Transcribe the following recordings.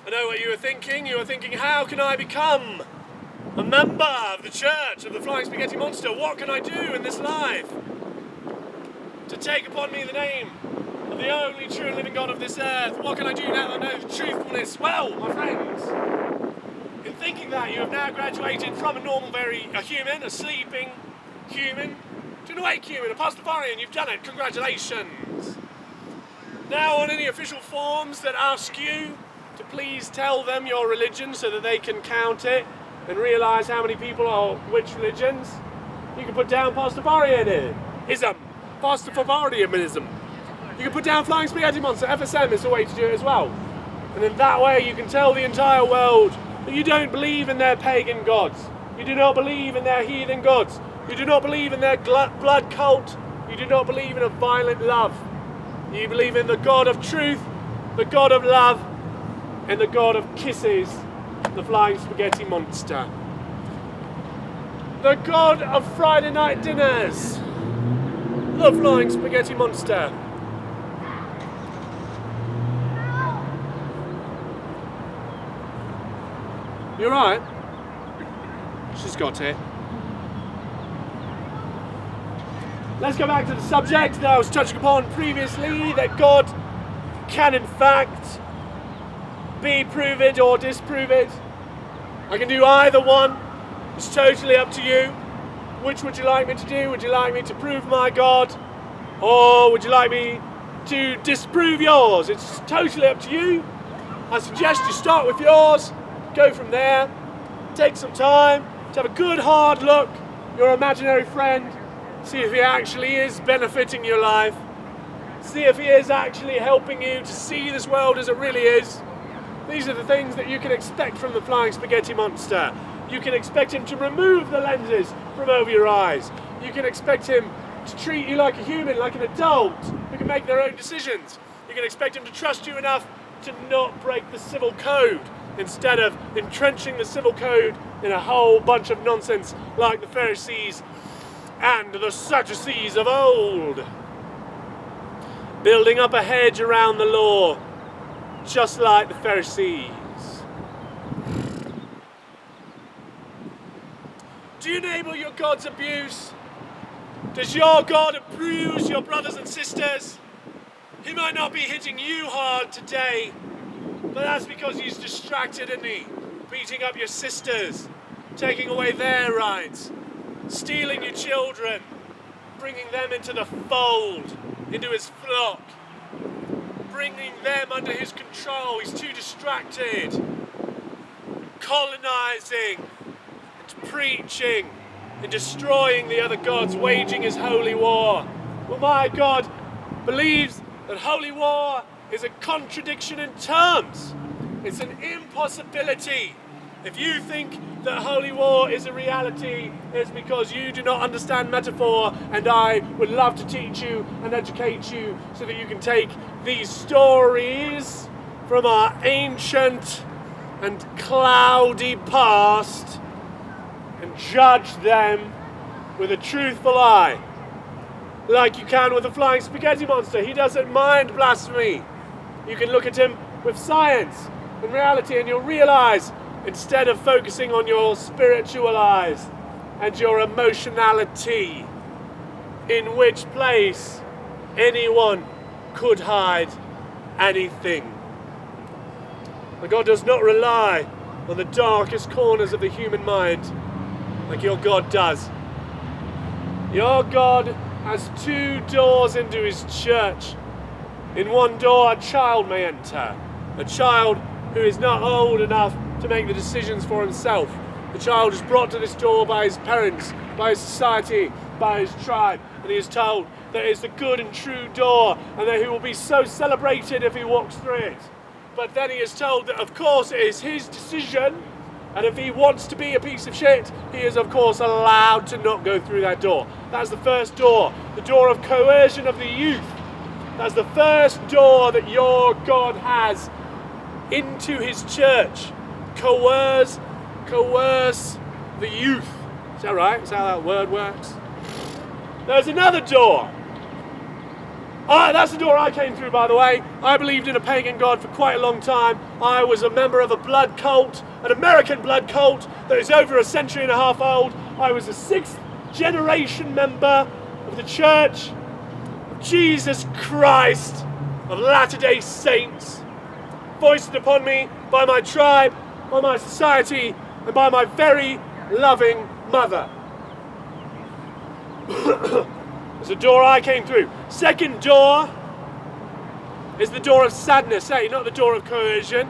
I know what you were thinking. You were thinking, how can I become a member of the Church of the Flying Spaghetti Monster? What can I do in this life to take upon me the name of the only true and living God of this earth? What can I do now that I know the truthfulness? Well, my friends, in thinking that, you have now graduated from a human, a sleeping human, to an awake human, a Pastafarian. You've done it. Congratulations. Now, on any official forms that ask you to please tell them your religion so that they can count it and realise how many people are which religions, you can put down Pastafarianism, Pastafarianism. You can put down Flying Spaghetti Monster, FSM is the way to do it as well. And in that way you can tell the entire world that you don't believe in their pagan gods. You do not believe in their heathen gods. You do not believe in their blood cult. You do not believe in a violent love. You believe in the God of truth, the God of love, and the God of kisses, the Flying Spaghetti Monster. The God of Friday night dinners, the Flying Spaghetti Monster. You alright? She's got it. Let's go back to the subject that I was touching upon previously, that God can in fact be proved or disprove it. I can do either one. It's totally up to you. Which would you like me to do? Would you like me to prove my God? Or would you like me to disprove yours? It's totally up to you. I suggest you start with yours, go from there, take some time to have a good hard look, your imaginary friend, see if he actually is benefiting your life, see if he is actually helping you to see this world as it really is. These are the things that you can expect from the Flying Spaghetti Monster. You can expect him to remove the lenses from over your eyes. You can expect him to treat you like a human, like an adult who can make their own decisions. You can expect him to trust you enough to not break the civil code, instead of entrenching the civil code in a whole bunch of nonsense like the Pharisees and the Sadducees of old. Building up a hedge around the law, just like the Pharisees. Do you enable your God's abuse? Does your God abuse your brothers and sisters? He might not be hitting you hard today, but that's because he's distracted, isn't he? Beating up your sisters, taking away their rights, stealing your children, bringing them into the fold, into his flock, bringing them under his control. He's too distracted, colonizing and preaching and destroying the other gods, waging his holy war. Well, my God believes that holy war is a contradiction in terms. It's an impossibility. If you think that holy war is a reality, it's because you do not understand metaphor, and I would love to teach you and educate you so that you can take these stories from our ancient and cloudy past and judge them with a truthful eye. Like you can with the Flying Spaghetti Monster. He doesn't mind blasphemy. You can look at him with science and reality, and you'll realize, instead of focusing on your spiritual eyes and your emotionality, in which place anyone could hide anything. But God does not rely on the darkest corners of the human mind like your God does. Your God has two doors into his church. In one door, a child may enter. A child who is not old enough to make the decisions for himself. The child is brought to this door by his parents, by his society, by his tribe, and he is told that it is the good and true door, and that he will be so celebrated if he walks through it. But then he is told that, of course, it is his decision, and if he wants to be a piece of shit, he is, of course, allowed to not go through that door. That's the first door, the door of coercion of the youth. That's the first door that your God has into his church. Coerce the youth. Is that right? Is that how that word works? There's another door. That's the door I came through, by the way. I believed in a pagan god for quite a long time. I was a member of a blood cult, an American blood cult that is over a century and a half old. I was a 6th generation member of the Church of Jesus Christ of Latter-day Saints, foisted upon me by my tribe, by my society, and by my very loving mother. There's a door I came through. Second door is the door of sadness, not the door of coercion.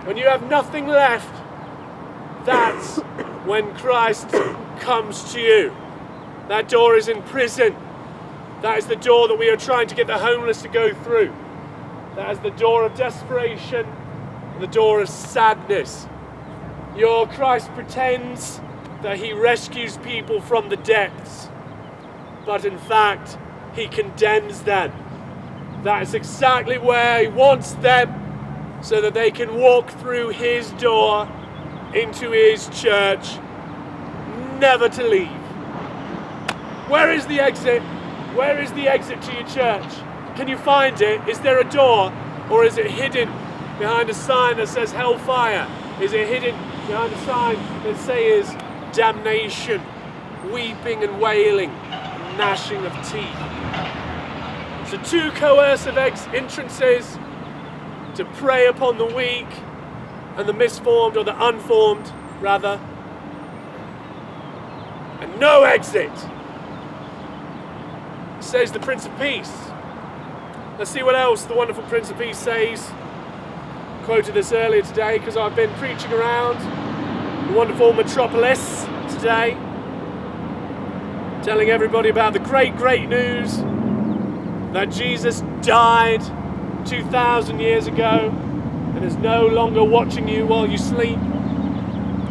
When you have nothing left, that's when Christ comes to you. That door is in prison. That is the door that we are trying to get the homeless to go through. That is the door of desperation, and the door of sadness. Your Christ pretends that he rescues people from the depths, but in fact, he condemns them. That is exactly where he wants them, so that they can walk through his door into his church, never to leave. Where is the exit? Where is the exit to your church? Can you find it? Is there a door, or is it hidden behind a sign that says hellfire? Is it hidden behind a sign that says damnation, weeping and wailing, and gnashing of teeth? So 2 coercive entrances to prey upon the weak and the misformed, or the unformed rather, and no exit, says the Prince of Peace. Let's see what else the wonderful Prince of Peace says. Quoted this earlier today because I've been preaching around the wonderful metropolis today, telling everybody about the great news that Jesus died 2,000 years ago and is no longer watching you while you sleep.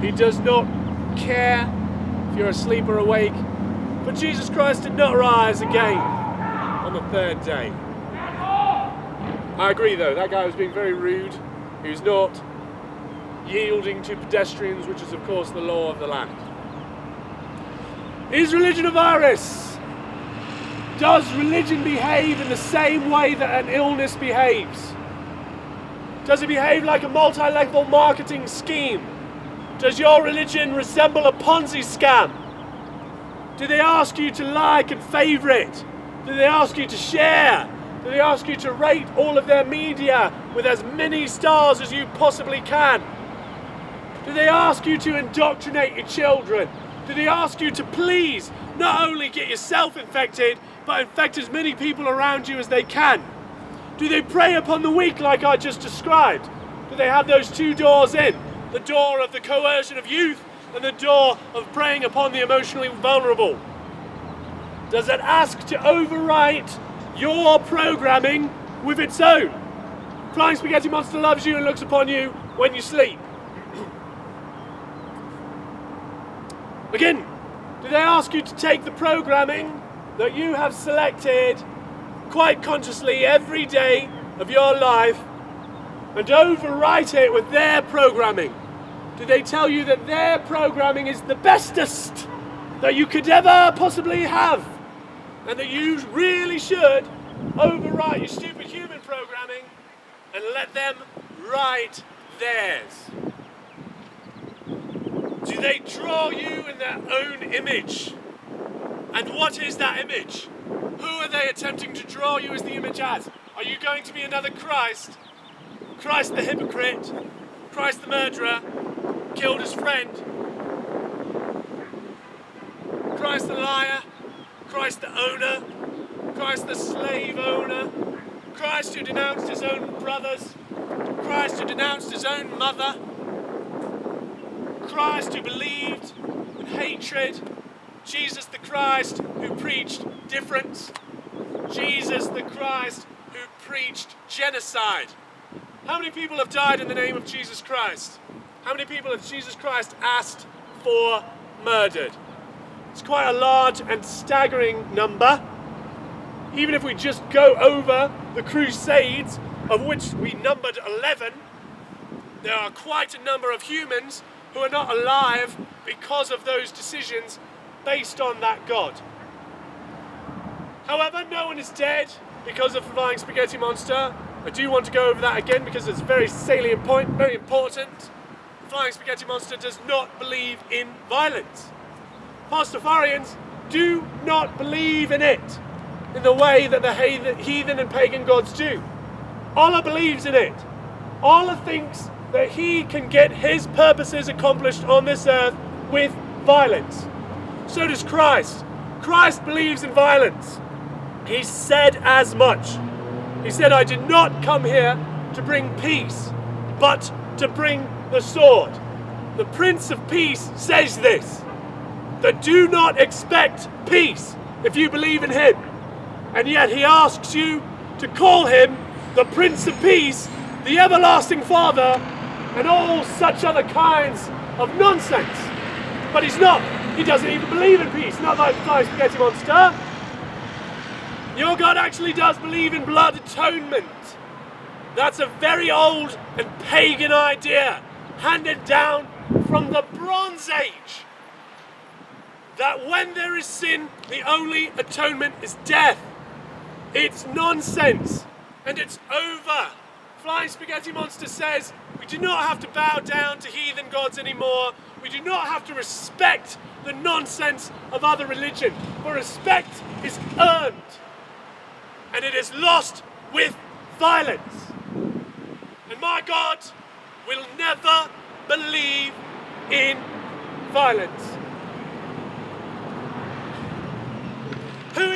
He does not care if you're asleep or awake. But Jesus Christ did not rise again on the 3rd day. I agree though, that guy was being very rude. He was not yielding to pedestrians, which is of course the law of the land. Is religion a virus? Does religion behave in the same way that an illness behaves? Does it behave like a multi-level marketing scheme? Does your religion resemble a Ponzi scam? Do they ask you to like and favourite? Do they ask you to share? Do they ask you to rate all of their media with as many stars as you possibly can? Do they ask you to indoctrinate your children? Do they ask you to please not only get yourself infected, but infect as many people around you as they can? Do they prey upon the weak like I just described? Do they have those 2 doors in? The door of the coercion of youth and the door of preying upon the emotionally vulnerable? Does it ask to overwrite your programming with its own? Flying Spaghetti Monster loves you and looks upon you when you sleep. Again, do they ask you to take the programming that you have selected quite consciously every day of your life and overwrite it with their programming? Do they tell you that their programming is the bestest that you could ever possibly have, and that you really should overwrite your stupid human programming and let them write theirs? Do they draw you in their own image? And what is that image? Who are they attempting to draw you as the image as? Are you going to be another Christ? Christ the hypocrite? Christ the murderer? Killed his friend? Christ the liar? Christ the owner? Christ the slave owner? Christ who denounced his own brothers? Christ who denounced his own mother? Christ who believed in hatred? Jesus the Christ who preached difference? Jesus the Christ who preached genocide? How many people have died in the name of Jesus Christ? How many people has Jesus Christ asked for murdered? It's quite a large and staggering number. Even if we just go over the Crusades, of which we numbered 11, there are quite a number of humans who are not alive because of those decisions based on that God. However, no one is dead because of the flying spaghetti monster. I do want to go over that again because it's a very salient point, very important. The flying spaghetti monster does not believe in violence. Pastafarians do not believe in it in the way that the heathen and pagan gods do. Allah believes in it. Allah thinks that he can get his purposes accomplished on this earth with violence. So does Christ. Christ believes in violence. He said as much. He said, I did not come here to bring peace, but to bring the sword. The Prince of Peace says this, that do not expect peace if you believe in him. And yet he asks you to call him the Prince of Peace, the everlasting Father, and all such other kinds of nonsense. But he's not. He doesn't even believe in peace, not like the flying spaghetti monster. Your God actually does believe in blood atonement. That's a very old and pagan idea, handed down from the Bronze Age. That when there is sin, the only atonement is death. It's nonsense, and it's over. Flying Spaghetti Monster says, we do not have to bow down to heathen gods anymore. We do not have to respect the nonsense of other religion, for respect is earned, and it is lost with violence. And my God will never believe in violence.